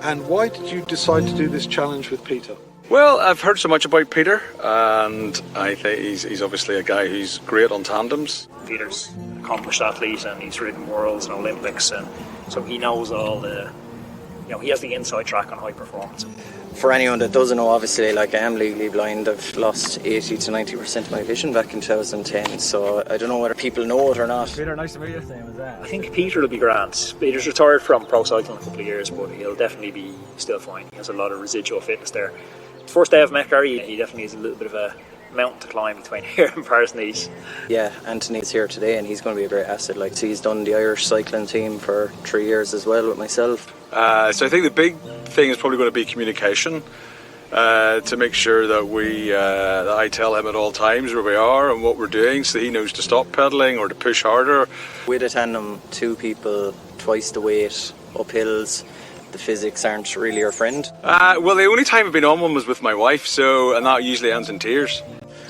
And why did you decide to do this challenge with Peter? Well, I've heard so much about Peter, and I think he's obviously a guy who's great on tandems. Peter's an accomplished athlete, and he's ridden Worlds and Olympics, and so he knows all the, he has the inside track on high performance. For anyone that doesn't know, obviously, I am legally blind. I've lost 80 to 90% of my vision back in 2010, so I don't know whether people know it or not. Peter, nice to meet you. Same as that. I think Peter will be grand. Peter's retired from pro cycling a couple of years, but he'll definitely be still fine. He has a lot of residual fitness there. First day I've met Gary, he definitely has a little bit of a mountain to climb between here and Paris2Nice. Yeah, Anthony's here today, and he's going to be a great asset. He's done the Irish cycling team for 3 years as well with myself. So I think the big thing is probably going to be communication, to make sure that that I tell him at all times where we are and what we're doing, so that he knows to stop pedalling or to push harder. With a tandem, 2 people, twice the weight, up hills, the physics aren't really your friend. Well, the only time I've been on one was with my wife, and that usually ends in tears.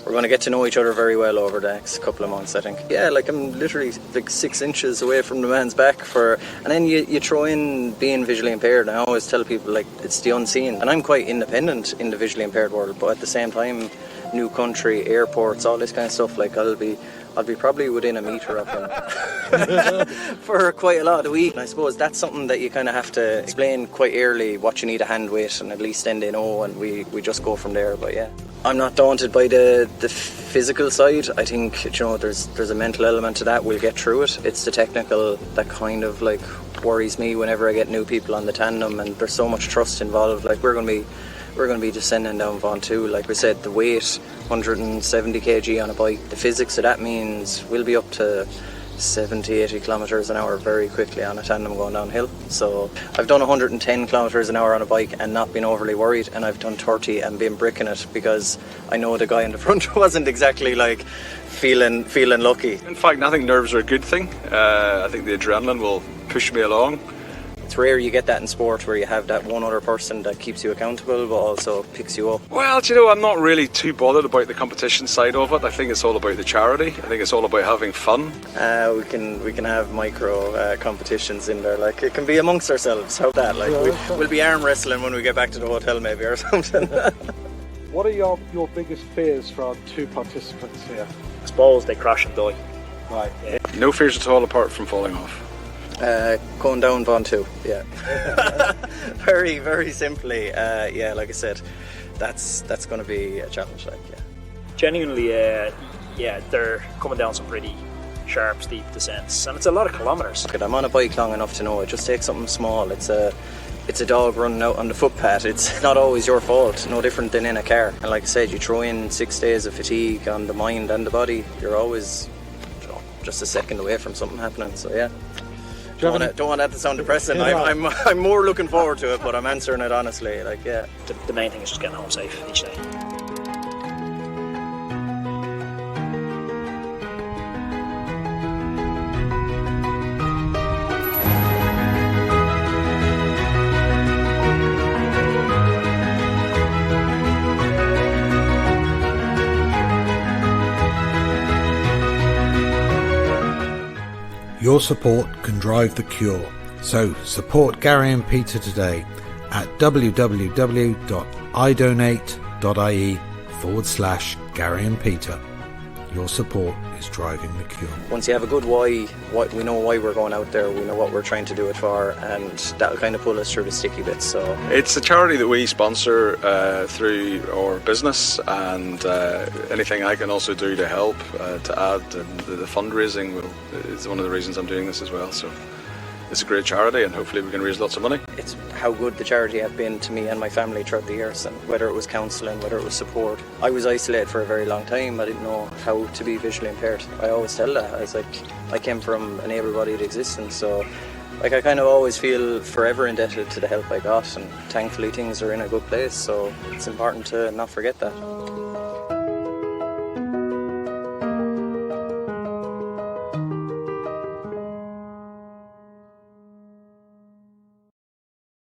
We're going to get to know each other very well over the next couple of months, I think. Yeah, I'm literally 6 inches away from the man's back and then you throw in being visually impaired. And I always tell people, it's the unseen. And I'm quite independent in the visually impaired world, but at the same time, new country, airports, all this kind of stuff, I'll be probably within a metre of him for quite a lot of the week. And I suppose that's something that you kind of have to explain quite early, what you need a hand with, and at least then they know, and we just go from there. But yeah, I'm not daunted by the physical side. I think, there's a mental element to that. We'll get through it. It's the technical that kind of worries me whenever I get new people on the tandem, and there's so much trust involved. We're going to be descending down Vaughan too. Like we said, the weight, 170 kg on a bike. The physics of that means we'll be up to 70, 80 kilometres an hour very quickly on a tandem going downhill. So I've done 110 kilometres an hour on a bike and not been overly worried, and I've done 30 and been bricking it because I know the guy in the front wasn't exactly feeling lucky. In fact, I think nerves are a good thing. I think the adrenaline will push me along. It's rare you get that in sport where you have that one other person that keeps you accountable but also picks you up. Well, I'm not really too bothered about the competition side of it. I think it's all about the charity. I think it's all about having fun. We can have micro competitions in there. It can be amongst ourselves. How that? We'll be arm wrestling when we get back to the hotel maybe or something. What are your biggest fears for our 2 participants here? I suppose they crash and die. Right. Yeah. No fears at all apart from falling off. Going down Vaughan too, yeah. Very, very simply, like I said, that's going to be a challenge, yeah. Genuinely, they're coming down some pretty sharp, steep descents, and it's a lot of kilometres. I'm on a bike long enough to know it just takes something small. It's a dog running out on the footpath. It's not always your fault, no different than in a car. And like I said, you throw in 6 days of fatigue on the mind and the body, you're always just a second away from something happening, so yeah. Don't want that to sound depressing. I'm more looking forward to it, but I'm answering it honestly. Yeah. The main thing is just getting home safe each day. Your support can drive the cure. So support Gary and Peter today at www.idonate.ie/Gary and Peter. Your support is driving the cure. Once you have a good why, we know why we're going out there, we know what we're trying to do it for, and that'll kind of pull us through the sticky bits. So it's a charity that we sponsor through our business, and anything I can also do to help to add, and the fundraising is one of the reasons I'm doing this as well. So it's a great charity, and hopefully we can raise lots of money. It's how good the charity have been to me and my family throughout the years, and whether it was counselling, whether it was support. I was isolated for a very long time. I didn't know how to be visually impaired. I always tell that. I was I came from an able-bodied existence, so I kind of always feel forever indebted to the help I got, and thankfully things are in a good place, so it's important to not forget that.